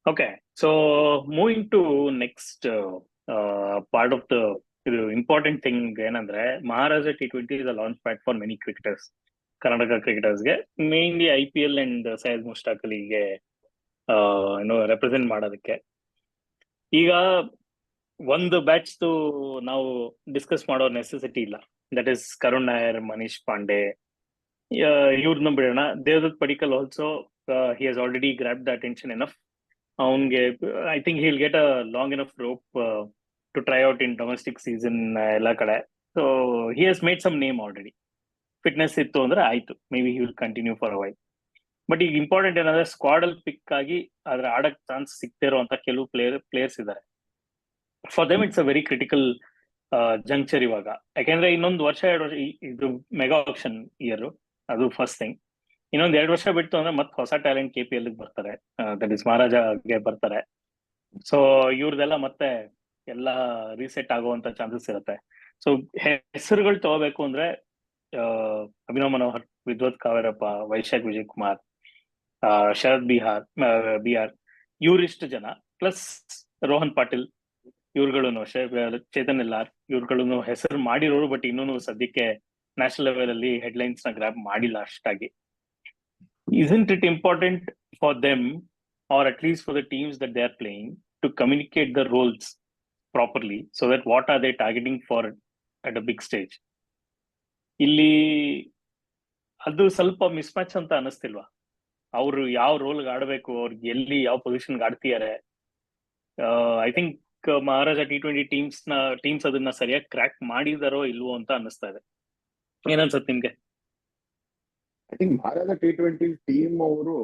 Okay, so moving to next part of the ಇದು important thing ಏನಂದ್ರೆ Maharaja T20 is a launch pad for many cricketers. Karnataka ಕ್ರಿಕೆಟರ್ಸ್ಗೆ mainly IPL and Syed Mushtaq ಅಲಿಗೆ represent ಮಾಡೋದಕ್ಕೆ. ಈಗ ಒಂದು batch ನಾವು ಡಿಸ್ಕಸ್ ಮಾಡೋ ನೆಸೆಸಿಟಿ ಇಲ್ಲ. ದಟ್ ಇಸ್ ಕರುಣ್ ನಾಯರ್, ಮನೀಶ್ ಪಾಂಡೆ, ಇವ್ರನ್ನ ಬಿಡೋಣ. Devdutt Padikkal also he has already grab the attention enough. ಅವನ್ಗೆ I think he'll get a long enough rope to try out in domestic season ಎಲ್ಲ ಕಡೆ. So he has made some name already. Fitness ಇತ್ತು ಅಂದ್ರೆ ಆಯ್ತು, maybe he will continue for a while. But ಈಗ important ಏನಂದ್ರೆ squad ಅಲ್ಲಿ pick ಆಗಿ ಅದ್ರ ಆಡಕ್ ಚಾನ್ಸ್ ಸಿಗ್ತಾ ಇರುವಂತ ಕೆಲವು ಪ್ಲೇಯರ್ಸ್ ಇದ್ದಾರೆ. For them it's a very critical ಜಂಕ್ಷರ್ ಇವಾಗ. ಯಾಕೆಂದ್ರೆ ಇನ್ನೊಂದು ವರ್ಷ 2 ವರ್ಷ ಇದು ಮೆಗಾ ಆಪ್ಷನ್ ಇಯರ್, ಅದು ಫಸ್ಟ್ ಥಿಂಗ್. ಇನ್ನೊಂದ್ 2 ವರ್ಷ ಬಿಟ್ಟು ಅಂದ್ರೆ ಮತ್ತೆ ಹೊಸ ಟ್ಯಾಲೆಂಟ್ KPL ಬರ್ತಾರೆ, ದಟ್ ಇಸ್ ಮಹಾರಾಜಾಗೆ ಬರ್ತಾರೆ. ಸೊ ಇವ್ರದೆಲ್ಲ ಮತ್ತೆ ಎಲ್ಲ ರೀಸೆಟ್ ಆಗುವಂತ ಚಾನ್ಸಸ್ ಇರುತ್ತೆ. ಸೊ ಹೆಸರುಗಳು ತಗೋಬೇಕು ಅಂದ್ರೆ ಅಭಿನವ್ ಮನೋಹರ್, ವಿದ್ವತ್ ಕಾವೇರಪ್ಪ, ವೈಶಾಖ್ ವಿಜಯ್ ಕುಮಾರ್, ಶರದ್ ಬಿಹಾರ್, ಇವ್ರಿಷ್ಟು ಜನ ಪ್ಲಸ್ ರೋಹನ್ ಪಾಟೀಲ್, ಇವ್ರುಗಳು ಚೇತನ್ ಎಲ್ಲಾರ್, ಇವ್ರುಗಳು ಹೆಸರು ಮಾಡಿರೋರು. ಬಟ್ ಇನ್ನೂ ಸದ್ಯಕ್ಕೆ ನ್ಯಾಷನಲ್ ಲೆವೆಲ್ ಅಲ್ಲಿ ಹೆಡ್ಲೈನ್ಸ್ ನ ಗ್ರಾಬ್ ಮಾಡಿಲ್ಲ ಅಷ್ಟಾಗಿ. Isn't it important for them, or at least for the teams that they are playing, to communicate the roles properly so that what are they targeting for at a big stage? ಇಲ್ಲಿ ಅದು ಸ್ವಲ್ಪ mismatch ಅಂತ ಅನಿಸ್ತಿಲ್ವಾ? ಅವ್ರು ಯಾವ roll ಆಡಬೇಕು, ಅವ್ರಿಗೆ ಎಲ್ಲಿ ಯಾವ ಪೊಸಿಷನ್ ಆಡ್ತಿದ್ದಾರೆ. I think Maharaja T20 teams ಅದನ್ನ ಸರಿಯಾಗಿ ಕ್ರ್ಯಾಕ್ ಮಾಡಿದಾರೋ ಇಲ್ವೋ ಅಂತ ಅನಿಸ್ತಾ ಇದೆ. ಏನನ್ಸತ್ ನಿಮ್ಗೆ? I think Maharaja T20 team ಅವರು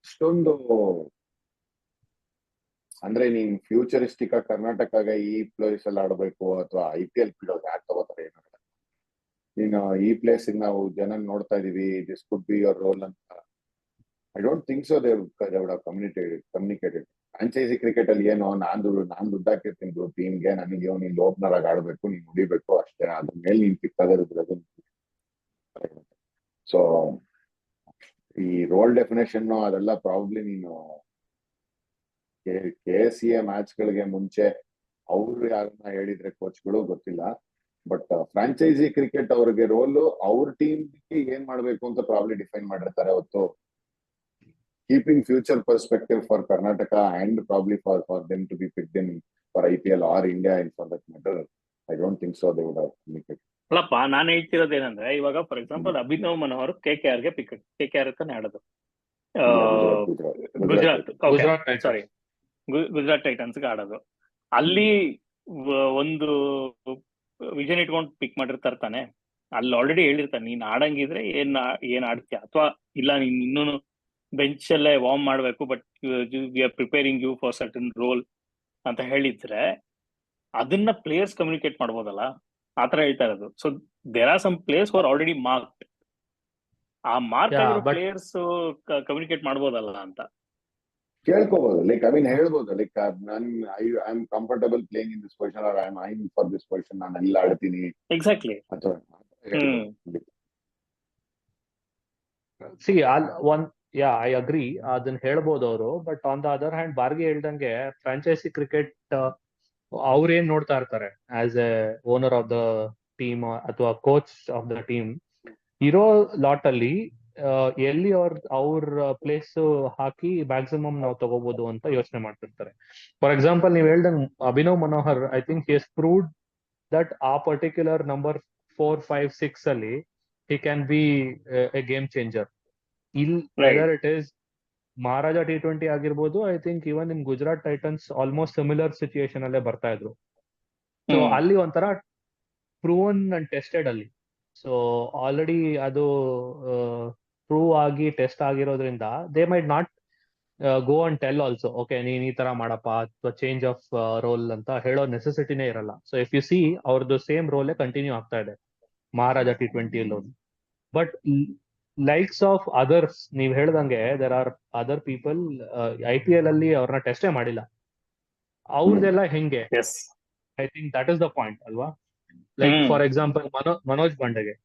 ಇಷ್ಟೊಂದು ಅಂದ್ರೆ ನೀನ್ ಫ್ಯೂಚರಿಸ್ಟಿಕ್ ಆಗಿ ಕರ್ನಾಟಕಗೆ ಈ ಪ್ಲೇಸ್ ಅಲ್ಲಿ ಆಡ್ಬೇಕು ಅಥವಾ IPL ಬಿಡೋದು ಯಾಕೆ ತಗೋತಾರೆ ಏನಾಗ. ನೀನು ಈ ಪ್ಲೇಸ್ ನಾವು ಜನ ನೋಡ್ತಾ ಇದೀವಿ, this could be your role ಅಂತ. I don't think so they would have communicated. Franchise cricket ಅಲ್ಲಿ ಏನೋ ನಾನ್ ದುಡ್ಡು ಹಾಕಿರ್ತೀನಿ ಟೀಮ್ಗೆ, ನನಗೆ ನೀನ್ ಓಪನರ್ ಆಗಿ ಆಡ್ಬೇಕು, ನೀನ್ ಹೊಡಿಬೇಕು ಅಷ್ಟೇ, ಅದ್ರ ಮೇಲೆ ನೀನ್ ಪಿಕ್ ಆಗಿರೋದು. ಸೊ ಈ ರೋಲ್ ಡೆಫಿನೇಷನ್ ಅದೆಲ್ಲ ಪ್ರಾಬ್ಲಿ ನೀನು KCA ಮ್ಯಾಚ್ ಗಳಿಗೆ ಮುಂಚೆ ಅವ್ರು ಯಾರನ್ನ ಹೇಳಿದ್ರೆ ಕೋಚ್ಗಳು ಗೊತ್ತಿಲ್ಲ. ಬಟ್ ಫ್ರಾಂಚೈಸಿ ಕ್ರಿಕೆಟ್ ಅವ್ರಿಗೆ ರೋಲ್ ಅವ್ರ ಟೀಮ್ ಏನ್ ಮಾಡ್ಬೇಕು ಅಂತ ಪ್ರಾಬ್ಲಿ ಡಿಫೈನ್ ಮಾಡಿರ್ತಾರೆ ಹೊತ್ತು. Keeping future perspective for Karnataka and probably for them to be picked in for IPL or India in for that matter, I don't think so they would have communicated. ಅಲ್ಲಪ್ಪ, ನಾನು ಹೇಳ್ತಿರೋದೇನಂದ್ರೆ ಇವಾಗ for example Abhinav Manohar KKR ಗೆ KKR ತಾನೆ ಆಡೋದು, Gujarat Titans ಗೆ ಆಡೋದು. ಅಲ್ಲಿ ಒಂದು ವಿಷನ್ ಇಟ್ಕೊಂಡು ಪಿಕ್ ಮಾಡಿರ್ತಾರೆ ತಾನೆ. ಅಲ್ಲಿ ಆಲ್ರೆಡಿ ಹೇಳಿರ್ತಾನೆ ನೀನ್ ಆಡಂಗಿದ್ರೆ ಏನ್ ಆಡ್ತೀಯ, ಅಥವಾ ಇಲ್ಲ ನೀನ್ ಇನ್ನೂ ಬೆಂಚ್ ಅಲ್ಲೇ ವಾರ್ಮ್ ಮಾಡ್ಬೇಕು, but we are preparing you for certain role ಅಂತ ಹೇಳಿದ್ರೆ ಅದನ್ನ ಪ್ಲೇಯರ್ಸ್ ಕಮ್ಯುನಿಕೇಟ್ ಮಾಡ್ಬೋದಲ್ಲ, ಆತರ ಹೇಳ್ತಾ ಇರೋದು. So there are some players who are already marked. ಆ ಮಾರ್ಕ್ ಆಗಿರೋ ಪ್ಲೇಯರ್ಸ್ ಕಮ್ಯುನಿಕೇಟ್ ಮಾಡ್ಬೋದಲ್ಲ ಅಂತ ಕೇಳ್ಕೋಬಹುದು. ಲೈಕ್ ಐ ಮೀನ್ ಹೇಳ್ಬೋದು, like I am comfortable playing in this position, or I am in for this position, ನಾನು ಎಲ್ಲ ಆಡ್ತೀನಿ. ಎಕ್ಸಾಕ್ಟ್ಲಿ. ಐ ಅಗ್ರಿ, ಅದನ್ನ ಹೇಳ್ಬೋದು ಅವರು. But on the other hand ಬಾರ್ಗಿ ಹೇಳ್ದಂಗೆ ಫ್ರಾಂಚೈಸಿ ಕ್ರಿಕೆಟ್ ಅವ್ರೇನ್ ನೋಡ್ತಾ ಇರ್ತಾರೆ as A owner of the team ಅಥವಾ ಕೋಚ್ ಆಫ್ ದ ಟೀಮ್, ಇರೋ ಲಾಟ್ ಅಲ್ಲಿ ಎಲ್ಲಿ ಅವ್ರ ಪ್ಲೇಸ್ ಹಾಕಿ ಮ್ಯಾಕ್ಸಿಮಮ್ ನಾವು ತಗೋಬಹುದು ಅಂತ ಯೋಚನೆ ಮಾಡ್ತಿರ್ತಾರೆ. ಫಾರ್ ಎಕ್ಸಾಂಪಲ್ ನೀವ್ ಹೇಳ್ದಂಗ್ Abhinav Manohar, I think he has proved that ಆ ಪರ್ಟಿಕ್ಯುಲರ್ ನಂಬರ್ 4, 5, 6 ಅಲ್ಲಿ he can be a game changer. Whether it is Maharaja T20 ಆಗಿರ್ಬೋದು, I think even in Gujarat Titans almost similar situation ಅಲ್ಲೇ ಬರ್ತಾ ಇದ್ರು. ಸೊ ಅಲ್ಲಿ ಒಂಥರ ಪ್ರೂವನ್ ಅಂಡ್ ಟೆಸ್ಟೆಡ್ ಅಲ್ಲಿ. So already ಅದು ಪ್ರೂವ್ ಆಗಿ ಟೆಸ್ಟ್ ಆಗಿರೋದ್ರಿಂದ they might not go and tell also, okay ನೀನ್ ಈ ತರ ಮಾಡಪ್ಪ ಅಥವಾ ಚೇಂಜ್ ಆಫ್ ರೋಲ್ ಅಂತ ಹೇಳೋ ನೆಸೆಸಿಟಿನೇ ಇರಲ್ಲ. ಸೊ ಇಫ್ ಯು ಸಿ ಅವ್ರದ್ದು ಸೇಮ್ ರೋಲೇ ಕಂಟಿನ್ಯೂ ಆಗ್ತಾ ಇದೆ ಮಹಾರಾಜ T20 ಅಲ್ಲೂ. ಬಟ್ ಲೈಕ್ಸ್ ಆಫ್ ಅದರ್ಸ್, ನೀವ್ ಹೇಳ್ದಂಗೆ there are other people IPL ಅಲ್ಲಿ ಅವ್ರನ್ನ ಟೆಸ್ಟೇ ಮಾಡಿಲ್ಲ. ಅವ್ರದೆಲ್ಲ ಹೆಂಗೆ, I think that is the point ಅಲ್ವಾ. ಲೈಕ್ ಫಾರ್ ಎಕ್ಸಾಂಪಲ್ ಮನೋಜ್ ಪಾಂಡೆಗೆ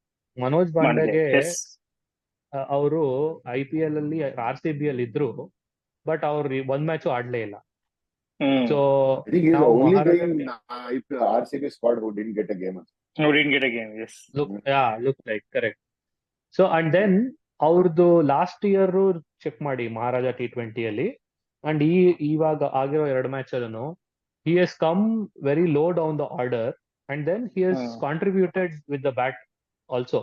ಅವರು IPL ಅಲ್ಲಿ RCB ಅಲ್ಲಿ ಇದ್ರು, ಬಟ್ ಅವ್ರು ಒಂದ್ ಮ್ಯಾಚು ಆಡ್ಲೇ ಇಲ್ಲ. Hmm. So I think he's the ನಾವು only guy Maharaja in RCB squad who didn't get a game. Who didn't get a game? Yes. Look like correct. So and then ಅವ್ರದ್ದು last year check ಮಾಡಿ Maharaja T20 ಅಲ್ಲಿ, and ಇವಾಗ ಆಗಿರೋ 2 match ಅಲ್ಲೂ he has come very low down the order, and then he has contributed with the bat also.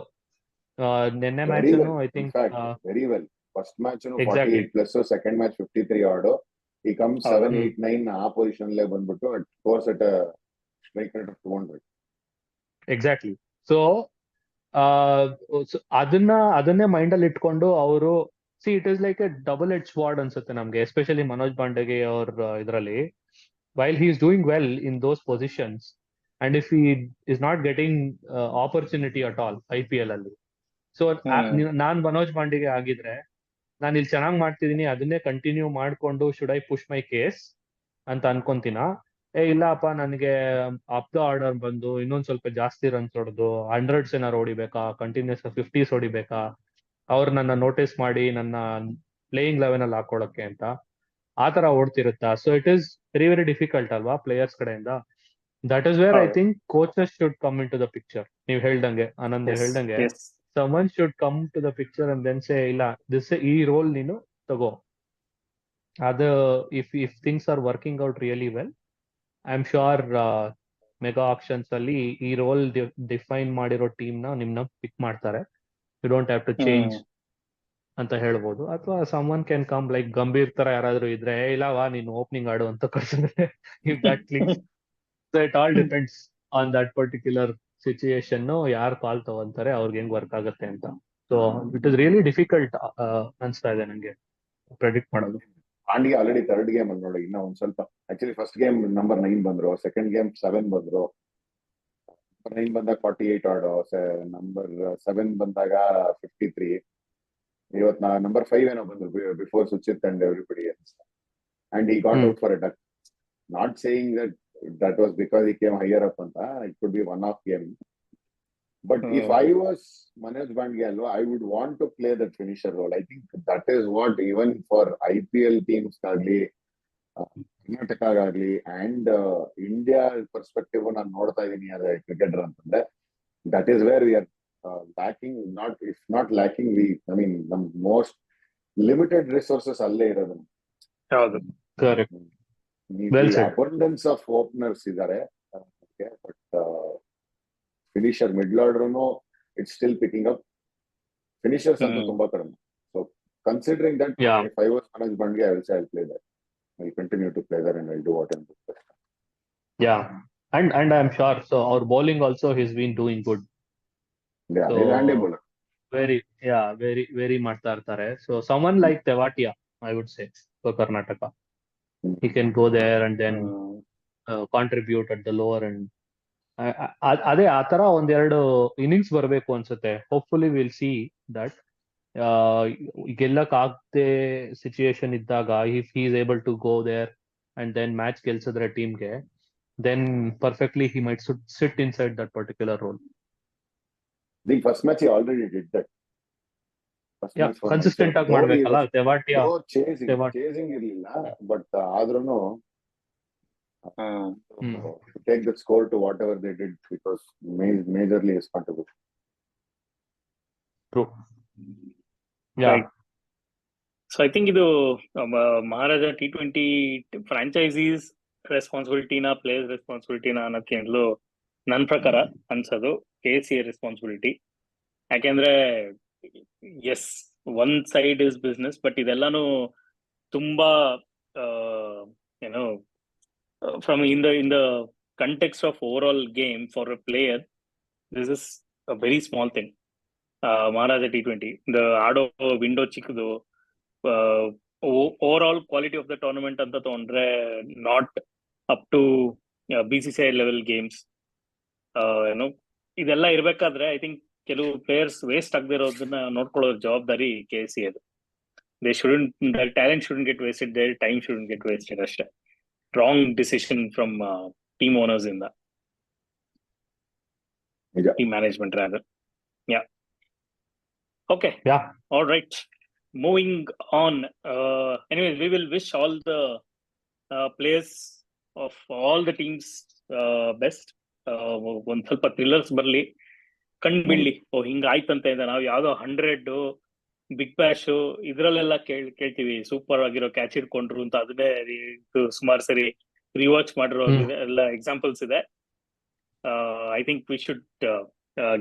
Nenne match Very ಅನ್ನು well. I In think fact, very well. First match Exactly. 48 plus, so second match 53 odd. He comes 7, 8, 9 ಆ position ಅಲ್ಲೇ ಬಂದ್ಬಿಟ್ಟು at scores at a strike rate of 200. Exactly. So ಅದನ್ನೇ mind ಅಲ್ಲಿ ಇಟ್ಕೊಂಡು ಅವರು it is like A double edge sword ಅನ್ಸುತ್ತೆ ನಮ್ಗೆ, especially Manoj ಪಾಂಡೆಗೆ ಅವ್ರ ಇದರಲ್ಲಿ, while he is doing well in those positions, and if he is not getting opportunity at all IPL ಅಲ್ಲಿ. So ನಾನ್ ಮನೋಜ್ ಪಾಂಡೆಗೆ ಆಗಿದ್ರೆ ನಾನು ಇಲ್ಲಿ ಚೆನ್ನಾಗಿ ಮಾಡ್ತಿದೀನಿ, ಅದನ್ನೇ ಕಂಟಿನ್ಯೂ ಮಾಡ್ಕೊಂಡು should I push my case ಅಂತ ಅನ್ಕೊಂತೀನ, ಇಲ್ಲಪ್ಪ ನನಗೆ ಅಪ್ ದ ಆರ್ಡರ್ ಬಂದು ಇನ್ನೊಂದ್ ಸ್ವಲ್ಪ ಜಾಸ್ತಿ ರನ್ಸ್ ಹೊಡೆದು 100s ಏನಾರು ಹೊಡಿಬೇಕಾ, ಕಂಟಿನ್ಯೂಸ್ 50s ಹೊಡಿಬೇಕಾ, ಅವ್ರು ನನ್ನ ನೋಟಿಸ್ ಮಾಡಿ ನನ್ನ ಪ್ಲೇಯಿಂಗ್ 11 ಅಲ್ಲಿ ಹಾಕೊಳಕ್ಕೆ ಅಂತ ಆತರ ಓಡ್ತಿರುತ್ತಾ. So it is very very difficult ಅಲ್ವಾ ಪ್ಲೇಯರ್ಸ್ ಕಡೆಯಿಂದ. That is where I think coaches should come in to the picture. ನೀವ್ ಹೇಳ್ದಂಗೆ ಆನಂದ್, ನೀವ್ ಹೇಳ್ದಂಗೆ someone should come to the picture and then say, ಇಲ್ಲ ಈ ರೋಲ್ ನೀನು ತಗೋ. ಅದು if things are working out really well, I am sure mega auctions ಅಲ್ಲಿ ಈ ರೋಲ್ ಡಿಫೈನ್ ಮಾಡಿರೋ ಟೀಮ್ ನಿಮ್ನ ಪಿಕ್ ಮಾಡ್ತಾರೆ. You don't have to change ಅಂತ ಹೇಳ್ಬೋದು. ಅಥವಾ someone can come like Gambhir ತರ ಯಾರಾದ್ರೂ ಇದ್ರೆ, ಇಲ್ಲವಾ ನೀನು ಓಪನಿಂಗ್ ಆಡು ಅಂತ ಕಳ್ಸಿದ್ರೆ, if that clicks. So it all depends on that particular situation, ಯಾರು ಕಾಲ್ ತಗೊಂತಾರೆ, ಅವ್ರಿಗೆ ಹೆಂಗ್ ವರ್ಕ್ ಆಗುತ್ತೆ ಅಂತ. So it is really difficult ಅನ್ಸ್ತಾ ಇದೆ ನಂಗೆ ಪ್ರೆಡಿಕ್ಟ್ ಮಾಡೋದು. ಪಾಂಡ್ಯ ಆಲ್ರೆಡಿ 3rd ಗೇಮ್ ಅಲ್ಲಿ ನೋಡಿ, ಇನ್ನ ಒಂದ್ ಸ್ವಲ್ಪ ಆಕ್ಚುಲಿ ಫಸ್ಟ್ ಗೇಮ್ ನಂಬರ್ 9 ಬಂದ್ರು, ಸೆಕೆಂಡ್ ಗೇಮ್ 7 ಬಂದ್ರು. ನಂಬರ್ 9 ಬಂದಾಗ 48 ಆಡೋ, ನಂಬರ್ 7 ಬಂದಾಗ 53. ಇವತ್ ನಂಬರ್ 5 ಏನೋ ಬಂದ್ರು before Suchit and everybody else, and he got out for a duck. Not saying that was because he came higher up ಅಂತ, it could be one off game. But if I was Manoj Bandge, I would want to play that finisher role. I think that is what, even for IPL teams agli, Karnataka agli, and India perspective ನಾನು ನೋಡ್ತಾ ಇದೀನಿ as a cricketer ಅಂತಂದ್ರೆ, that is where we are lacking. If not lacking, I mean the most limited resources ಅಲ್ಲೇ ಇರೋದು. ಹೌದು, correct. Well said. Abundance of openers ಇದಾರೆ, but finisher middle order it's still picking up. Finishers ಅಂತ ತುಂಬಾ ಕಡಿಮೆ. So considering that, if I was Manoj Bandge, I will say I'll play that. I'll continue to play that and I'll do what I'm doing. Yeah, and I'm sure so our bowling also he's been doing good. Yeah, So, he's handy bowler. very ಮಾಡ್ತಾ ಇರ್ತಾರೆ. So someone like Tewatia, I would say, for Karnataka, he can go there and then contribute at the lower end. ಅದೇ ಆತರ ಒಂದೆರಡು innings ಬರ್ಬೇಕು ಅನ್ಸುತ್ತೆ. Hopefully will see that ಗೆಲ್ಲಕ್ ಆಗದೆ situation ಇದ್ದಾಗ, if he is able to go there and then match ಗೆಲ್ಸಿದ್ರೆ ಟೀಮ್ಗೆ, then perfectly he might sit inside that particular role. The first match he already did that. Consistent ಆಗಿ ಮಾಡ್ಬೇಕಲ್ಲ Tewatia. Chasing ಇರ್ಲಿಲ್ಲ, but ಆದ್ರೂನು to take the score to whatever they did, because majorly his contribution. True. Yeah. Right. So I think ಇದು ಮಹಾರಾಜ T20 franchises ರೆಸ್ಪಾನ್ಸಿಬಿಲಿಟಿನ, players ರೆಸ್ಪಾನ್ಸಿಬಿಲಿಟಿನ ಅನ್ನೋದ್ಕಿಂತಲೂ ನನ್ನ ಪ್ರಕಾರ ಅನ್ಸೋದು KCA responsibility. ಯಾಕೆಂದ್ರೆ yes, one side is business, but ಇದೆಲ್ಲಾನು ತುಂಬಾ ಏನೋ from in the context of overall game for a player, this is a very small thing. Maharaja T20, the ಆಡೋ window ಚಿಕ್ಕದು, overall quality of the tournament ಅಂತ ತಗೊಂಡ್ರೆ not up to BCCI level games. ಏನೋ ಇದೆಲ್ಲ ಇರ್ಬೇಕಾದ್ರೆ I think ಕೆಲವು players waste ಆಗದೆ ಇರೋದನ್ನ ನೋಡ್ಕೊಳ್ಳೋ ಜವಾಬ್ದಾರಿ KCA ಅದು. They shouldn't, their talent shouldn't get wasted, their time shouldn't get wasted ಅಷ್ಟೇ. Wrong decision from team owners in that. Yeah. Team management rather. Yeah. Okay. Yeah. All right. moving on. Anyways, we will wish all the players of all the teams best. ಒಂದ್ ಸ್ವಲ್ಪ thrillers ಬರ್ಲಿ, ಕಣ್ ಬಿಡ್ಲಿ. ಹಿಂಗ ಆಯ್ತಂತ ಇದೆ. ನಾವು ಯಾವ್ದೋ 100 ಬಿಗ್ ಬ್ಯಾಶ್ ಇದ್ರಲ್ಲೆಲ್ಲ ಕೇಳ್ತೀವಿ ಸೂಪರ್ ಆಗಿರೋ ಕ್ಯಾಚ್ ಹಿಡ್ಕೊಂಡ್ರು ಅಂತ. ಅದನ್ನೇ ಸುಮಾರು ಸರಿ ರಿವಾಚ್ ಮಾಡಿರೋ ಎಲ್ಲ ಎಕ್ಸಾಂಪಲ್ಸ್ ಇದೆ. I think we should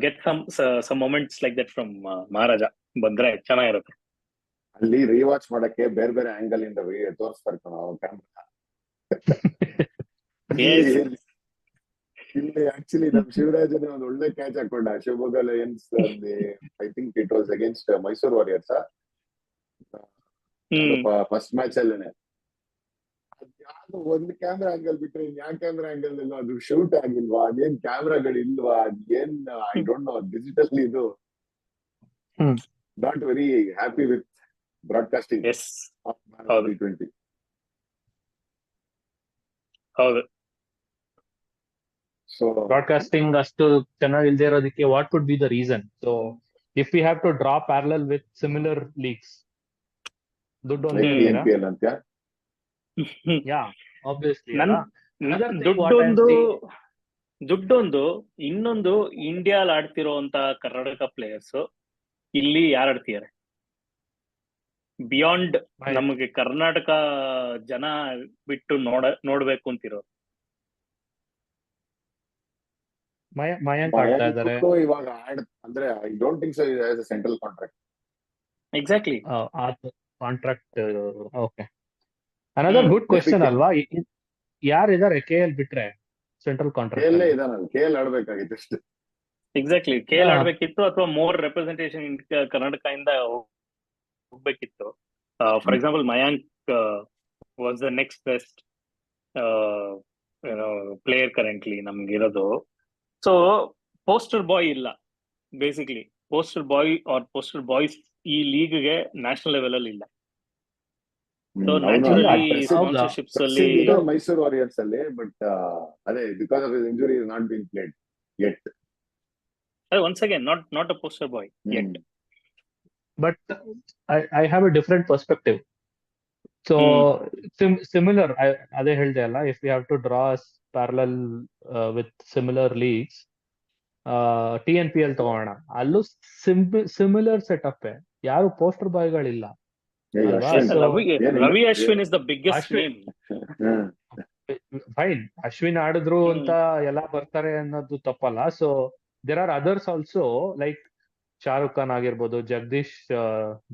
get some moments like that from Maharaja ಬಂದ್ರೆ ಚೆನ್ನಾಗಿರುತ್ತೆ. ಅಲ್ಲಿ ರಿವಾಚ್ ಮಾಡಕ್ಕೆ ಬೇರೆ ಬೇರೆ ಆಂಗಲ್ ಇಂದ ತೋರಿಸ್ತಾರೆ ಕ್ಯಾಮ್ರಾ. ಇಲ್ಲಿ ಆಕ್ಚುಲಿ ನಮ್ ಶಿವರಾಜನೇ ಒಂದು ಒಳ್ಳೆ ಕ್ಯಾಚ್ ಹಾಕೊಂಡ ಶಿವಮೊಗ್ಗ ಲಯನ್ಸ್ ಅಲ್ಲಿ. I think it was against Mysuru warriors first match ಅಲ್ಲೇನೆ. ಅದ್ಯಾವ್ದು ಒಂದು ಕ್ಯಾಮ್ರಾ ಆಂಗಲ್ ಬಿಟ್ರೆ ಯಾವ ಕ್ಯಾಮ್ರಾ ಆಂಗಲ್ ಇಲ್ವಾ, ಅದು ಶೂಟ್ ಆಗಿಲ್ವಾ, ಅದೇನ್ ಕ್ಯಾಮ್ರಾಗಳು ಇಲ್ವಾ, ಅದೇನ್ ಐ ಡೋಂಟ್ ನೋ. ಡಿಜಿಟಲ್ ಇದು not very happy with broadcasting T20. ಹೌದು, ಸೊ ಬ್ರಾಡ್ಕಾಸ್ಟಿಂಗ್ ಅಷ್ಟು ಚೆನ್ನಾಗಿ ಇಲ್ದೇ ಇರೋದಕ್ಕೆ what could be the reason? So if we have to draw parallel with similar leagues, ದುಡ್ಡು ಒಂದು ಹೇಳ್ತೀರಾ? NPL ಅಂತ ಯಾ ಆಬ್ವಿಯಸ್ಲಿ. ದುಡ್ಡೊಂದು, ಇನ್ನೊಂದು ಇಂಡಿಯಾಲ್ ಆಡ್ತಿರೋಂತ ಕರ್ನಾಟಕ ಪ್ಲೇಯರ್ಸ್ ಇಲ್ಲಿ ಯಾರು ಆಡ್ತಿದ್ದಾರೆ ಬಿಯಾಂಡ್ ನಮಗೆ ಕರ್ನಾಟಕ ಜನ ಬಿಟ್ಟು ನೋಡ್ಬೇಕು ಅಂತಿರೋ? ಮಯಾಂಕ್ ಆಡ್ತಾ ಇದ್ದಾರೆ ಇವಾಗ. ಅಂದ್ರೆ I don't think so as A central contract. Exactly, contract. Okay, another good question ಅಲ್ವಾ? ಯಾರಿದ್ದಾರೆ KL ಬಿಟ್ರೆ ಸೆಂಟ್ರಲ್ ಕಾಂಟ್ರಾಕ್ಟ್? KL ಆಡ್ಬೇಕಾಗಿತ್ತು ಅಷ್ಟೇ. ಎಕ್ಸಾಕ್ಟ್ಲಿ, KL ಆಡ್ಬೇಕಿತ್ತು ಅಥವಾ ಮೋರ್ ರೆಪ್ರೆಸೆಂಟೇಷನ್ ಕರ್ನಾಟಕ ಇಂದ ಹೋಗ್ಬೇಕಿತ್ತು. For example Mayank was the next best player currently ನಮ್ಗಿರೋದು. ಸೊ ಪೋಸ್ಟರ್ ಬಾಯ್ ಇಲ್ಲ, basically poster boy are poster boys ಈ ಲೀಗ್ಗೆ ನ್ಯಾಷನಲ್ ಲೆವೆಲ್ ಅಲ್ಲಿ ಇಲ್ಲ. ಸೊ ನ್ಯಾಚುರಲಿ ಸ್ಪಾನ್ಸರ್ಶಿಪ್ಸ್ ಅಲ್ಲಿ ಮೈಸೂರು ವಾರಿಯರ್ಸ್ ಅಲ್ಲಿ, ಬಟ್ ಅದೇ because of his injury is not been played yet. Once again not a poster boy yet. But I have a different perspective. So similar, ಅದೇ ಹೇಳ್ದೆ ಅಲ್ಲ, if we have to draw a parallel with similar leagues, TNPL ತಗೋಣ. ಅಲ್ಲೂ similar setup, ಯಾರು poster ಬಾಯ್ಗಳಿಲ್ಲ. Ravi Ashwin is the biggest name. Fine, Ashwin ಆಡಿದ್ರು ಅಂತ ಎಲ್ಲ ಬರ್ತಾರೆ ಅನ್ನೋದು ತಪ್ಪಲ್ಲ. So there are others also, like Shahrukh Khan ಆಗಿರ್ಬೋದು,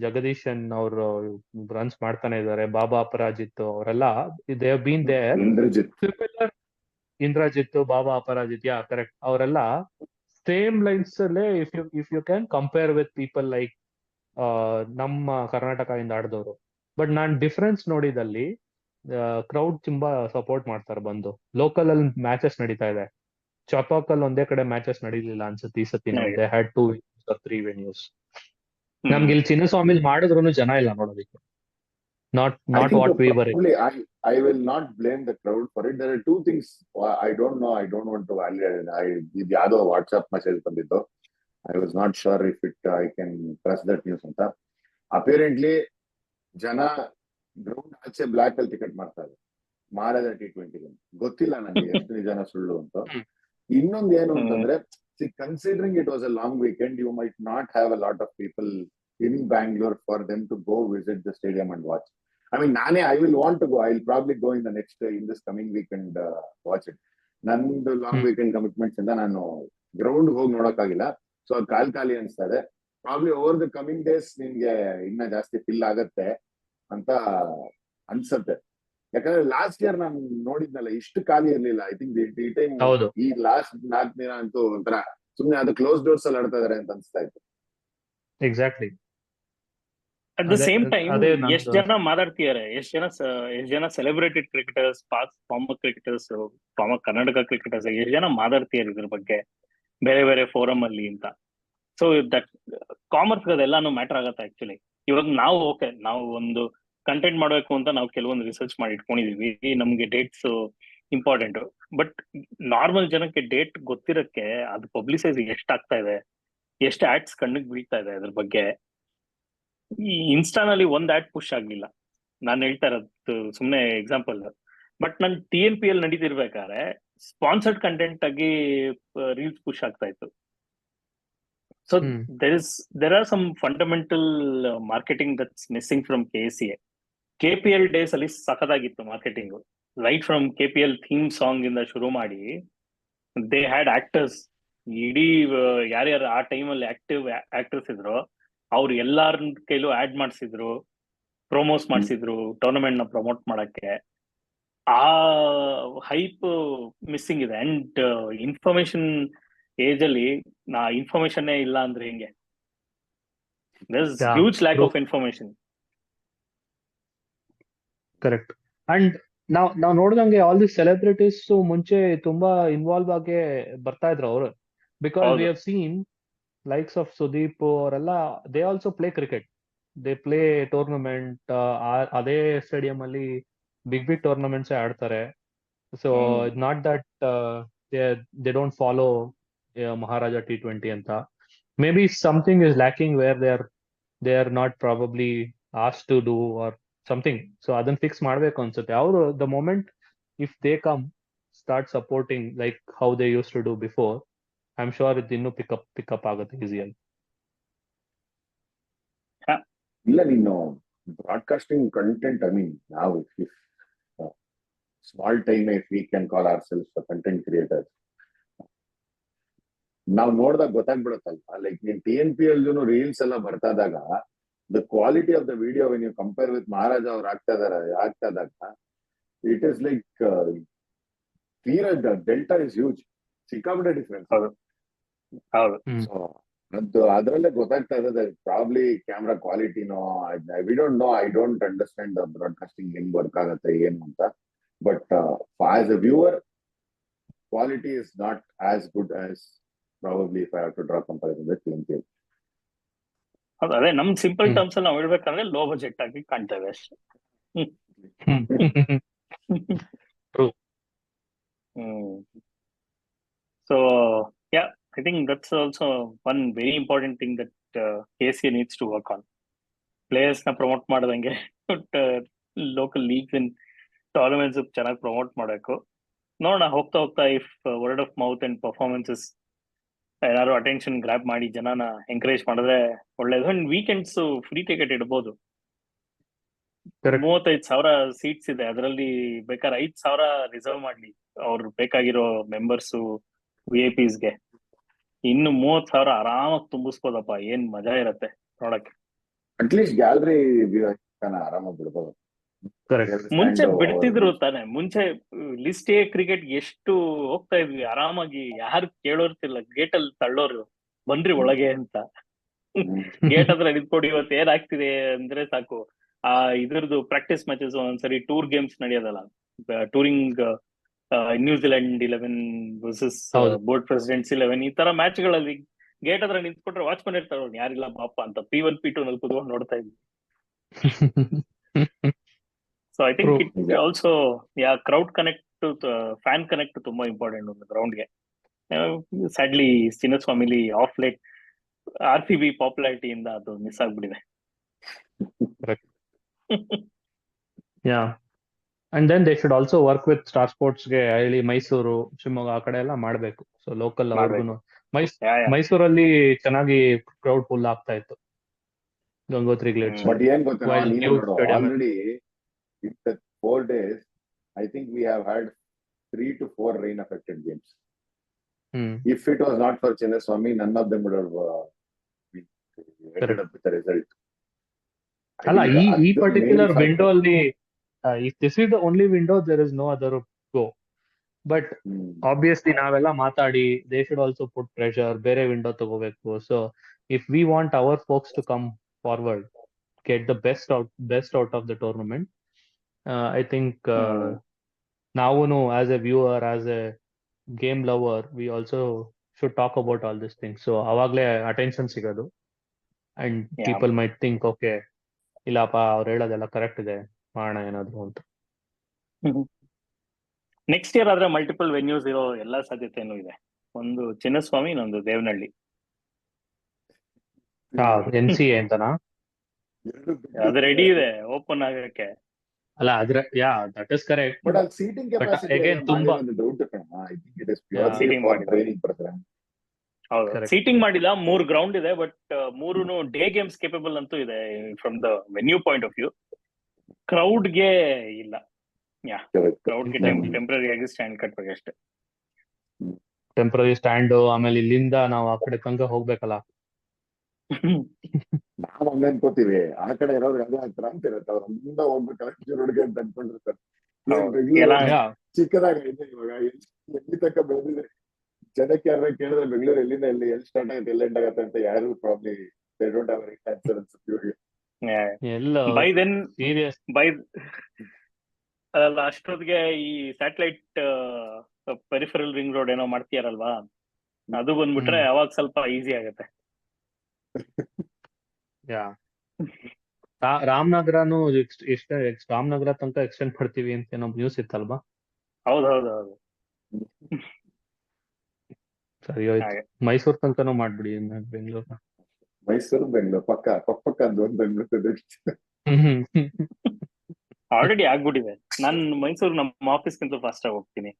ಜಗದೀಶನ್ ಅವರು ರನ್ಸ್ ಮಾಡ್ತಾನೆ ಇದ್ದಾರೆ, ಬಾಬಾ ಅಪರಾಜಿತ್ ಅವರೆಲ್ಲ they have been there. Similar, Indrajith, Baba Aparajith, yeah correct, ಅವರೆಲ್ಲ ಸೇಮ್ ಲೈನ್ಸ್ ಅಲ್ಲೇ. If you can compare with people like ನಮ್ಮ ಕರ್ನಾಟಕ ಇಂದ ಆಡಿದವರು. ಬಟ್ ನಾನ್ ಡಿಫ್ರೆನ್ಸ್ ನೋಡಿದಲ್ಲಿ ಕ್ರೌಡ್ ತುಂಬಾ ಸಪೋರ್ಟ್ ಮಾಡ್ತಾರೆ. ಬಂದು ಲೋಕಲ್ ಅಲ್ಲಿ ಮ್ಯಾಚಸ್ ನಡೀತಾ ಇದೆ, ಚಪಾಕ್ ಅಲ್ಲಿ ಒಂದೇ ಕಡೆ ಮ್ಯಾಚಸ್ ನಡೀಲಿಲ್ಲ ಅನ್ಸುತ್ತೆ ಈ ಸತಿ. They had 2 or 3 venues. ನಮ್ಗೆ ಇಲ್ಲಿ ಚಿನ್ನಸ್ವಾಮಿ ಮಾಡಿದ್ರು ಜನ ಇಲ್ಲ ನೋಡೋದಕ್ಕೆ. Not what we were. I will not blame the crowd for it. There are two things. I don't know. I don't want to validate. ಇದು ಯಾವುದೋ ವಾಟ್ಸ್ಆಪ್ ಮೆಸೇಜ್ ಬಂದಿತ್ತು. I was not sure if I can trust that news ಅಂತ. Apparently ಜನ ground ಆಚೆ block ಅಲ್ಲಿ ticket ಮಾಡ್ತಾರೆ ಮಾರದ T20. ಗೊತ್ತಿಲ್ಲ ನನಗೆ ಎಷ್ಟು ನಿಜಾನ ಸುಳ್ಳು ಅಂತ. ಇನ್ನೊಂದು ಏನು ಅಂತಂದ್ರೆ, considering it was a long weekend, you might not have a lot of people in Bangalore for them to go visit the stadium and watch. I mean, I will want to go. I'll probably go in this coming weekend watch it. Nandu long weekend commitments inda nanu ground ಹೋಗಿ ನೋಡಕ್ಕಾಗಿಲ್ಲ. So ಅದು ಖಾಲಿ ಅನಿಸ್ತಾ ಇದೆ. Probably over the coming days ನಿಮ್ಗೆ ಇನ್ನ ಜಾಸ್ತಿ fill ಆಗತ್ತೆ ಅಂತ ಅನ್ಸತ್ತೆ. ಯಾಕಂದ್ರೆ ಲಾಸ್ಟ್ ಇಯರ್ ನಾನು ನೋಡಿದ್ನಲ್ಲ, ಇಷ್ಟು ಖಾಲಿ ಇರ್ಲಿಲ್ಲ. ಐ ಥಿಂಕ್ ಈ ಟೈಮ್ ಈ ಲಾಸ್ಟ್ 4 ದಿನ ಅಂತೂ ಒಂಥರ ಸುಮ್ನೆ ಅದು ಕ್ಲೋಸ್ ಡೋರ್ಸ್ ಅಲ್ಲಿ ಆಡ್ತಾ ಇದಾರೆ ಅಂತ ಅನ್ಸ್ತಾ ಇತ್ತು. Exactly. At the same time ಎಷ್ಟು ಜನ ಮಾತಾಡ್ತಿದ್ದಾರೆ, ಎಷ್ಟು ಜನ celebrated cricketers, farmer cricketers, farmer Karnataka cricketers, ಎಷ್ಟು ಜನ ಮಾತಾಡ್ತಿದ್ದಾರೆ ಇದ್ರ ಬಗ್ಗೆ ಬೇರೆ ಬೇರೆ ಫೋರಮ್ ಅಲ್ಲಿ ಅಂತ. ಸೊ ದಟ್ ಕಾಮರ್ಸ್ ಅದೆಲ್ಲಾನು ಮ್ಯಾಟರ್ ಆಗತ್ತೆ ಆಕ್ಚುಲಿ. ಇವಾಗ ನಾವು ಒಂದು ಕಂಟೆಂಟ್ ಮಾಡ್ಬೇಕು ಅಂತ ನಾವು ಕೆಲವೊಂದು ರಿಸರ್ಚ್ ಮಾಡಿ ಇಟ್ಕೊಂಡಿದೀವಿ. ನಮ್ಗೆ ಡೇಟ್ಸ್ ಇಂಪಾರ್ಟೆಂಟ್. ಬಟ್ ನಾರ್ಮಲ್ ಜನಕ್ಕೆ ಡೇಟ್ ಗೊತ್ತಿರಕ್ಕೆ ಅದು ಪಬ್ಲಿಸೈಸ್ ಎಷ್ಟು ಆಗ್ತಾ ಇದೆ, ಎಷ್ಟು ಆಡ್ಸ್ ಕಣ್ಣಿಗೆ ಬೀಳ್ತಾ ಇದೆ ಅದ್ರ ಬಗ್ಗೆ. ಈ ಇನ್ಸ್ಟಾನಲ್ಲಿ ಒಂದ್ ಆಡ್ ಪುಷ್ ಆಗ್ಲಿಲ್ಲ. ನಾನು ಹೇಳ್ತಾ ಇರೋದು ಸುಮ್ನೆ ಎಕ್ಸಾಂಪಲ್. ಬಟ್ ನನ್ TNPL ನಡೀತಿರ್ಬೇಕಾದ್ರೆ ಸ್ಪಾನ್ಸರ್ಡ್ ಕಂಟೆಂಟ್ ಆಗಿ ರೀಲ್ಸ್ ಪುಷ್ ಆಗ್ತಾ ಇತ್ತು. So hmm there are some fundamental marketing that's missing from KCA. KPL days ಅಲ್ಲಿ ಸಖತ್ತಾಗಿತ್ತು marketing. Right from KPL theme song ಇಂದ ಶುರು ಮಾಡಿ ದೇ ಹ್ಯಾಡ್ ಆಕ್ಟರ್ಸ್. ಇಡೀ ಯಾರ್ಯಾರು ಆ ಟೈಮಲ್ಲಿ ಆಕ್ಟಿವ್ ಆಕ್ಟರ್ಸ್ ಇದ್ರು ಅವ್ರು ಎಲ್ಲಾರ ಕೈಲೂ ಆಡ್ ಮಾಡಿಸಿದ್ರು, ಪ್ರೊಮೋಸ್ ಮಾಡಿಸಿದ್ರು ಟೂರ್ನಮೆಂಟ್ ನ ಪ್ರಮೋಟ್ ಮಾಡಕ್ಕೆ. ಆ ಹೈಪ್ ಮಿಸ್ಸಿಂಗ್ ಇದೆ. ಅಂಡ್ ಇನ್ಫಾರ್ಮೇಶನ್ ಏಜ್ ಅಲ್ಲಿ ಇನ್ಫಾರ್ಮೇಶನ್ ಇಲ್ಲ ಅಂದ್ರೆ ಹೆಂಗೆ? Yeah, huge lac true. Of information. Correct. And ನಾವ್ ನೋಡ್ದಂಗೆ ಆಲ್ ದಿ ಸೆಲೆಬ್ರಿಟೀಸ್ ಮುಂಚೆ ತುಂಬಾ ಇನ್ವಾಲ್ವ್ ಆಗಿ ಬರ್ತಾ ಇದ್ರು ಅವರು. ಬಿಕಾಸ್ ವಿ ಹೌದು. Have seen likes of Sudeep ಅವರೆಲ್ಲ, they also play cricket, they play tournament. ಅದೇ ಸ್ಟೇಡಿಯಂ ಅಲ್ಲಿ ಬಿಗ್ ಟೂರ್ನಮೆಂಟ್ಸ್ ಆಡ್ತಾರೆ. So it not that they don't follow Maharaja T20 ಅಂತ. Maybe something is lacking where they are not probably asked to do or something. So ಅದನ್ನ fix ಮಾಡ್ಬೇಕು ಅನ್ಸುತ್ತೆ ಅವರು. The moment if they come start supporting like how they use to do before, I am sure ಇದು ಇನ್ನೂ pickup ಆಗುತ್ತೆ ಈಸಿಯಲ್ಲಿ. ಇಲ್ಲ, ನೀನು broadcasting content, I mean ನಾವು small time if we can call our selves content creators, ನಾವ್ ನೋಡ್ದಾಗ ಗೊತ್ತಾಗ್ಬಿಡುತ್ತಲ್ವಾ. Like ನೀನ್ TNPL ರೀಲ್ಸ್ ಎಲ್ಲ ಬರ್ತಾ ಇದ್ದಾಗ the quality of the video when you compare with Maharaja ಅವ್ರು ಆಗ್ತಾ ಇದ್ದಾಗ it is like delta is huge, ಸಿಕ್ಕಾಪಟ್ಟೆ ಡಿಫ್ರೆನ್ಸ್. ಹೌದು ಹೌದು. ಸೊ ಅದ್ರಲ್ಲೇ ಗೊತ್ತಾಗ್ತಾ ಇದೆ ಪ್ರಾಬ್ಲಿ ಕ್ಯಾಮ್ರಾ ಕ್ವಾಲಿಟಿನೋ, we don't know, I don't understand broadcasting ಹೆಂಗ್ ವರ್ಕ್ ಆಗುತ್ತೆ ಏನು ಅಂತ. But as a viewer quality is not as good as probably if I have to draw comparison with TNPL. ಹೌದು, ಅದೇ ನಮ್ ಸಿಂಪಲ್ ಟರ್ಮ್ಸ್ ಅಲ್ಲಿ ನಾವು ಹೇಳ್ಬೇಕಂದ್ರೆ ಲೋ ಬಜೆಟ್ ಆಗಿ ಕಾಣ್ತೇವೆ ಅಷ್ಟೇ. True. So yeah, I think that's also one very important thing that KCA needs to work on. Players na promote ಮಾಡ್ದಂಗೆ ಲೋಕಲ್ ಲೀಗ್ಸ್ ಇನ್ ಟೂರ್ನಮೆಂಟ್ಸ್ ಚೆನ್ನಾಗಿ ಪ್ರಮೋಟ್ ಮಾಡಬೇಕು. ನೋಡೋಣ ಹೋಗ್ತಾ ಹೋಗ್ತಾ if word of mouth and performances ಏನಾದ್ರು ಅಟೆನ್ಷನ್ ಗ್ರಾಪ್ ಮಾಡಿ ಜನನ encourage ಮಾಡಿದ್ರೆ ಒಳ್ಳೇದು. ಅಂಡ್ ವೀಕೆಂಡ್ಸ್ ಫ್ರೀ ಟಿಕೆಟ್ ಇಡ್ಬೋದು. 35,000 ಸೀಟ್ಸ್ ಇದೆ, ಅದರಲ್ಲಿ ಬೇಕಾದ್ರೆ 5,000 ರಿಸರ್ವ್ ಮಾಡ್ಲಿ ಅವ್ರು ಬೇಕಾಗಿರೋ ಮೆಂಬರ್ಸು VIPsಗೆ. ಇನ್ನು 30,000 ಆರಾಮಾಗಿ ತುಂಬಿಸ್ಬೋದಪ್ಪ. ಏನ್ ಮಜಾ ಇರತ್ತೆ ನೋಡಕ್ಕೆ. ಅಟ್ಲೀಸ್ಟ್ ಗ್ಯಾಲರಿ ಆರಾಮಾಗಿ ಬಿಡ್ಬೋದು. ಮುಂಚೆ ಬಿಡ್ತಿದ್ರು ತಾನೆ, ಮುಂಚೆ ಲಿಸ್ಟ್ ಎ ಕ್ರಿಕೆಟ್ ಎಷ್ಟು ಹೋಗ್ತಾ ಇದ್ವಿ ಆರಾಮಾಗಿ, ಯಾರು ಕೇಳೋರ್ತಿಲ್ಲ, ಗೇಟ್ ಅಲ್ಲಿ ತಳ್ಳೋರು ಬನ್ರಿ ಒಳಗೆ ಅಂತ. ಗೇಟ್ ಹತ್ರ ನಿಂತ್ಕೊಂಡು ಇವತ್ತು ಏನಾಗ್ತಿದೆ ಅಂದ್ರೆ ಸಾಕು. ಇದ್ರದ್ದು ಪ್ರಾಕ್ಟೀಸ್ ಮ್ಯಾಚಸ್ ಒಂದ್ಸರಿ ಟೂರ್ ಗೇಮ್ಸ್ ನಡೆಯೋದಲ್ಲ, touring New Zealand 11 versus board presidents 11, ಈ ತರ ಮ್ಯಾಚ್ ಗಳಲ್ಲಿ ಗೇಟ್ ಹತ್ರ ನಿಂತ್ಕೊಂಡ್ರೆ ವಾಚ್ಮನ್ ಇರ್ತಾರ, ಯಾರಿಲ್ಲ ಬಾಪ ಅಂತ P1 P2 ನಲ್ಲಿ ಕೂತ್ಕೊಂಡು ನೋಡ್ತಾ ಇದ್ವಿ. So I think it also crowd connect to fan connect ತುಂಬಾ ಇಂಪಾರ್ಟೆಂಟ್ ಒಂದು ಗ್ರೌಂಡ್ಗೆ. ಸ್ಯಾಡ್ಲಿ ಚಿನ್ನಸ್ವಾಮಿಲಿ ಆಫ್ ಲೇಟ್ RCB ಪಾಪ್ಯುಲಾರಿಟಿಯಿಂದ ಅದು ಮಿಸ್ ಆಗ್ಬಿಟ್ಟಿದೆ. Yeah. And then they should also work with Star Sports ಗೆ ಇಲ್ಲಿ ಮೈಸೂರು, ಶಿವಮೊಗ್ಗ ಆ ಕಡೆ ಎಲ್ಲ ಮಾಡ್ಬೇಕು. ಸೊ ಲೋಕಲ್ ಅವ್ರಿಗೂ ಮೈಸೂರಲ್ಲಿ ಚೆನ್ನಾಗಿ ಕ್ರೌಡ್ ಫುಲ್ ಆಗ್ತಾ ಇತ್ತು ಗಂಗೋತ್ರಿ ಗ್ಲೇಡ್ಸ್. ಬಟ್ ಏನ್ ಗೊತ್ತಾ, already 4 days I think we have had 3 to 4 rain affected games. If it was not for Chinnaswamy, none of them would have ended up with the result. ಅಲ್ಲ, ಈ particular window ಅಲ್ಲಿ if this is the only window, there is no other go. But obviously ನಾವೆಲ್ಲ ಮಾತಾಡಿ they should also put pressure, ಬೇರೆ window ತಗೋಬೇಕು. So if we want our folks to come forward, get the best out of the tournament, I think ನಾವುನು as a viewer, as a game lover, we also should talk about all these things. So ಅವಾಗ್ಲೇ attention ಸಿಗೋದು. And people might think, okay, ಇಲ್ಲಪ್ಪ ಅವ್ರು ಹೇಳೋದೆಲ್ಲ correct ಇದೆ, ಮಾಡೋಣ ಏನಾದ್ರು ಅಂತ. Next year ಆದ್ರೆ ಮಲ್ಟಿಪಲ್ ವೆನ್ಯೂಸ್ ಇರೋ ಎಲ್ಲಾ ಸಾಧ್ಯತೆನೂ ಇದೆ. ಒಂದು ಚಿನ್ನಸ್ವಾಮಿ, ಇನ್ನೊಂದು ದೇವನಹಳ್ಳಿ. NCA ಅಂತನಾ? ಅದು ರೆಡಿ ಇದೆ ಓಪನ್ ಆಗಕ್ಕೆ. ಅಲ್ಲ ಆದ್ರೆ ದಟ್ ಇಸ್ ಕರೆಕ್ಟ್. ಬಟ್ ಅಲ್ಲಿ ಸೀಟಿಂಗ್ But ಕೆಪಾಸಿಟಿ again ತುಂಬಾ ಡೌಟ್ ಕಣ. I think it is Yeah. Purely Seating for ಮಾಡಿಲ್ಲ. Training purpose. ಹೌದು, Correct. ಸೀಟಿಂಗ್ ಮಾಡಿಲ್ಲ. 3 ಗ್ರೌಂಡ್ ಇದೆ, ಬಟ್ 3 ಡೇ ಗೇಮ್ಸ್ ಕೇಪಬಲ್ ಅಂತೂ ಇದೆ from the venue point of view. ಕ್ರೌಡ್ಗೆ ಇಲ್ಲ. ಕ್ರೌಡ್ಗೆ ಟೆಂಪ್ರರಿ ಆಗಿ ಸ್ಟ್ಯಾಂಡ್ ಕಟ್ಬೇಕು ಅಷ್ಟೇ. ಟೆಂಪ್ರರಿ ಸ್ಟ್ಯಾಂಡ್, ಆಮೇಲೆ ಇಲ್ಲಿಂದ ನಾವು ಆ ಕಡೆ ತನಕ ಹೋಗ್ಬೇಕಲ್ಲ. ನಾವ್ ಹಂಗ ಅನ್ಕೋತೀವಿ, ಆ ಕಡೆ ಇರೋರು ಎಲ್ಲ ಹತ್ರ ಅಂತ ಇರುತ್ತೆ, ಅವ್ರ ಮುಂದೆ ಹೋಗ್ಬೇಕು ರೋಡ್ಗೆ ಅಂತ ಅನ್ಕೊಂಡಿರ್ತಾರೆ. ಹೌದು. ಬೆಂಗಳೂರು ಎಲ್ಲ Yeah. ಚಿಕ್ಕದಾಗಿದೆ ಇವಾಗ, ಎಲ್ಲಿ ತನಕ ಬೆಳೆದಿದೆ. ಜನಕ್ಕೆ ಯಾರು ಕೇಳಿದ್ರೆ ಬೆಂಗಳೂರು ಎಲ್ಲಿಂದ ಎಲ್ಲಿ ಸ್ಟಾರ್ಟ್ ಆಗುತ್ತೆ ಎಲ್ಲಿ ಎಂಡ್ ಆಗುತ್ತೆ ಅಂತ ಯಾರು probably they don't have any answer ಅನ್ಸುತ್ತೆ ಇವಾಗ. ಎಲ್ಲ ಬೈ ದೆನ್ ಸೀರಿಯಸ್. ಅಲ್ಲ ಅಷ್ಟೊತ್ತಿಗೆ ಈ ಸ್ಯಾಟಲೈಟ್ ಪೆರಿಫರಲ್ ರಿಂಗ್ ರೋಡ್ ಏನೋ ಮಾಡ್ತೀಯಾರಲ್ವಾ, ಅದು ಬಂದ್ಬಿಟ್ರೆ ಅವಾಗ ಸ್ವಲ್ಪ ಈಸಿ ಆಗತ್ತೆ. ರಾಮನಗರನು ರಾಮನಗರ ತನಕ ಎಕ್ಸ್ಟೆಂಡ್ ಮಾಡ್ತೀವಿ ಅಂತ ಏನೋ ನ್ಯೂಸ್ ಇತ್ತಲ್ವಾ? ಹೌದು. ಸರಿ ಹೋಯ್ತು. ಹಾಗೆ. ಮೈಸೂರ್ ತನಕನೂ ಮಾಡ್ಬಿಡಿ ಬೆಂಗಳೂರ್ನ. ಮೈಸೂರು ಬೆಂಗಳೂರು ಪಕ್ಕ ಅದು ಒಂದು ಬೆಂಗಳೂರು. ಆಲ್ರೆಡಿ ಆಗ್ಬಿಟ್ಟಿದೆ. ನಾನು ಮೈಸೂರು ನಮ್ಮ ಆಫೀಸ್ಗಿಂತ ಫಾಸ್ಟ್ ಆಗಿ ಹೋಗ್ತೀನಿ.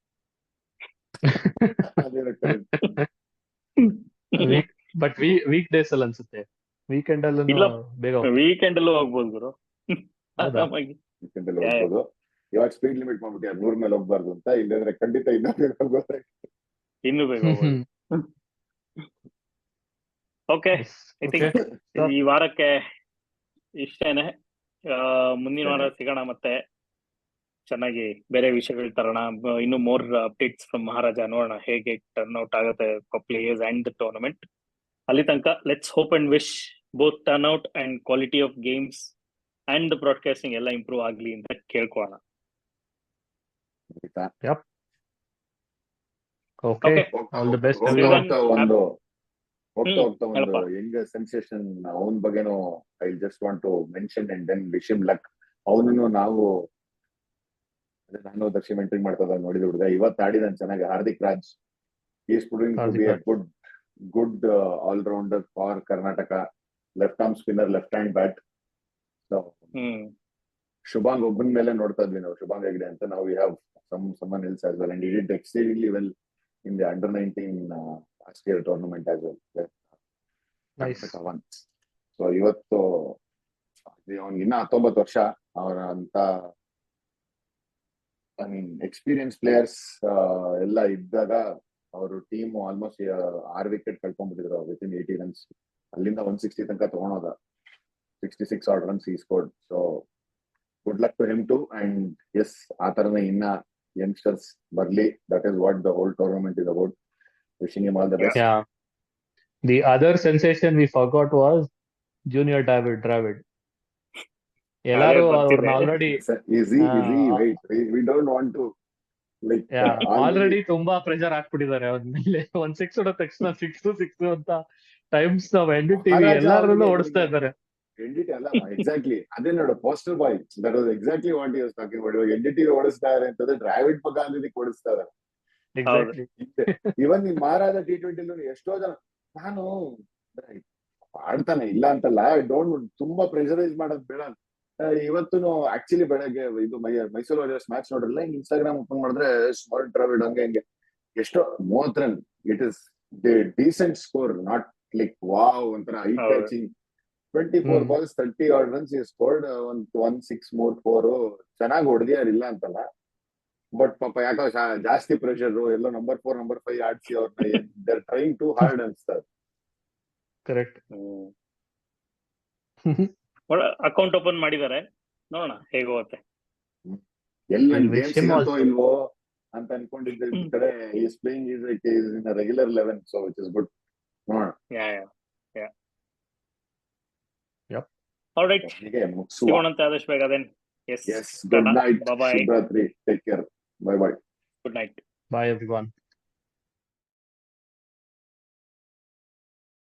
ಬಟ್ ವೀಕ್ ಡೇಸ್ ಅಲ್ಲಿ ಅನ್ಸುತ್ತೆ, ವೀಕೆಂಡ್ ಅಲ್ಲೂ ಇಲ್ಲ. ಬೇಗ ವೀಕೆಂಡ್ ಅಲ್ಲೂ ಹೋಗ್ಬೋದು ಗುರು. ಹೌದಾ? ಆರಾಮಾಗಿ. ಹೋಗ್ಬೋದು. ಇವಾಗ ಸ್ಪೀಡ್ ಲಿಮಿಟ್ ಮಾಡ್ಬಿಟ್ಟು 100 ಮೇಲೆ ಹೋಗ್ಬಾರ್ದು ಅಂತ, ಇಲ್ಲಾಂದ್ರೆ ಖಂಡಿತ ಹೋಗ್ಬೋದು. ಇನ್ನು ಬೇಗ ಹೋಗ್ಬೋದು. ಓಕೆ, ಐ ಥಿಂಕ್ ಈ ವಾರಕ್ಕೆ ಇಷ್ಟೇನೆ. ಮುಂದಿನ ವಾರ ಸಿಗೋಣ ಮತ್ತೆ, ಚೆನ್ನಾಗಿ ಬೇರೆ ವಿಷಯಗಳು ತರೋಣ. ಇನ್ನು ಮೋರ್ ಅಪ್ಡೇಟ್ಸ್ ಫ್ರಮ್ ಮಹಾರಾಜ. ನೋಡೋಣ ಹೇಗೆ ಟರ್ನ್ ಔಟ್ ಆಗುತ್ತೆ for players and the tournament. ಅಲ್ಲಿ ತನಕ let's hope and wish both turn out and quality of games and broadcasting ಎಲ್ಲ ಇಂಪ್ರೂವ್ ಆಗ್ಲಿ ಅಂತ ಕೇಳ್ಕೊಳ್ಳೋಣ. Okay, all the best everyone. ಹೋಗ್ತಾ ಒಂದು ಯಂಗ್ ಸೆನ್ಸೇಷನ್ ಅವನ ಬಗ್ಗೆನೂ I just want to mention and then wish him luck. ಅವನನ್ನು ನಾನು ದಕ್ಷಿಣ ಎಂಟ್ರಿ ಮಾಡ್ತದ ನೋಡಿದ ಹುಡುಗ ಇವತ್ತು ಆಡಿದಾನೆ ಚೆನ್ನಾಗಿ. Hardik Raj is proving to be a good all rounder for Karnataka. Left arm spinner, left hand bat. Shubhang ಒಬ್ಬನ ಮೇಲೆ ನೋಡ್ತಾ ಇದ್ವಿ ನಾವು, ಶುಭಾಂಗ್ ಹೆಗ್ಡೆ ಅಂತ. ನಾವು we have someone else as well, and he did exceedingly well in the under-19 last year tournament as well. Nice. So ಇವತ್ತು ಅವನಿಗೆ ಇನ್ನ 19 ವರ್ಷ. ಅವರ ಅಂತ ಐ ಮೀನ್ ಎಕ್ಸ್ಪೀರಿಯನ್ಸ್ ಪ್ಲೇಯರ್ಸ್ ಎಲ್ಲ ಇದ್ದಾಗ ಅವರು ಟೀಮ್ ಆಲ್ಮೋಸ್ಟ್ 6 ವಿಕೆಟ್ ಕಳ್ಕೊಂಡ್ಬಿಟ್ಟಿದ್ರು ವಿತ್ ಇನ್ 80 ರನ್ಸ್. ಅಲ್ಲಿಂದ 160 ತನಕ ತಗೊಂಡೋದ. 66 odd runs he scored. So good luck to him too. And yes, ಆ ತರನೇ ಇನ್ನ ಯಂಗ್ಸ್ಟರ್ಸ್ ಬರ್ಲಿ. That is what the whole tournament is about. Wishing him all the best. Yeah. The other sensation we forgot was Junior Dravid. ಎಲ್ಲರೂ ಅವ್ರನ್ನ already We don't want to already ತುಂಬಾ pressure ಹಾಕ್ಬಿಟ್ಟಿದ್ದಾರೆ ಅವ್ರ ಮೇಲೆ. 1 6 ಹೊಡೆದ ತಕ್ಷಣ 6 ಅಂತ ಟೈಮ್ಸ್ ನಾವು NDTV ಎಲ್ಲಾರಲ್ಲೂ ಓಡಿಸ್ತಾ ಇದ್ದಾರೆ. NDT ಅಲ್ಲ, ಎಕ್ಸಾಕ್ಟ್ಲಿ ಅದೇ ನೋಡು, poster boy. That was exactly what he was talking about. ಇವಾಗ NDTV ಓಡಿಸ್ತಾರೆ ಅಂತಂದ್ರೆ ಡ್ರಾವಿಡ್ ಪಕ್ಕ ಅದಕ್ಕೆ ಓಡಿಸ್ತಾ ಇದ್ದಾರೆ. ಇವನ್ ನಿಮ್ ಮಹಾರಾಜ T20 ಎಷ್ಟೋ ಜನ ನಾನು ಆಡ್ತಾನೆ ಇಲ್ಲ ಅಂತಲ್ಲ, ಡೋಂಟ್ ತುಂಬಾ ಪ್ರೆಷರೈಸ್ ಮಾಡೋದ್ ಬೇಡ. ಇವತ್ತು ಆಕ್ಚುಲಿ ಬೆಳಗ್ಗೆ ಇದು ಮೈಸೂರು ವಾರಿಯರ್ಸ್ ಮ್ಯಾಚ್ ನೋಡ್ರಲ್ಲ, ಇನ್ಸ್ಟಾಗ್ರಾಮ್ ಓಪನ್ ಮಾಡಿದ್ರೆ ಸ್ಮಾಲ್ ಡ್ರಾವಿಡ್ ಹಂಗೆ ಎಷ್ಟೋ 30 run. It is decent score, not like wow ಒಂಥರ I catching. 24 balls 30 odd runs he scored. 1 6 3 4 ಚೆನ್ನಾಗಿ ಹೊಡೆದಿಯಾರಿಲ್ಲ ಅಂತಲ್ಲ. ಬಟ್ ಪಾಪ ಯಾಕೋ ಜಾಸ್ತಿ ಪ್ರೆಷರ್ ಎಲ್ಲೋ ನಂಬರ್ 4 ನಂಬರ್ 5 ಆಡ್ಸಿ ಅವ್ರನ್ನ they are trying too hard ಅನ್ಸ್ತಾರೆ. ಕರೆಕ್ಟ್. ಅಕೌಂಟ್ ಓಪನ್ ಮಾಡಿದ್ದಾರೆ, ನೋಡೋಣ ಹೇಗೆ ಹೋಗುತ್ತೆ. ಎಲ್ಲ ಗೇಮ್ಸ್ ಇರುತ್ತೋ ಇಲ್ವೋ ಅಂತ ಅನ್ಕೊಂಡಿದ್ದ ಕಡೆ is playing is in regular 11, so which is good. ನೋಡೋಣ. All right. ಸಿಗೋಣಂತೆ ಆದಷ್ಟು ಬೇಗ. then yes, good night. Shubhratri, take care. Bye bye. Good night. Bye everyone.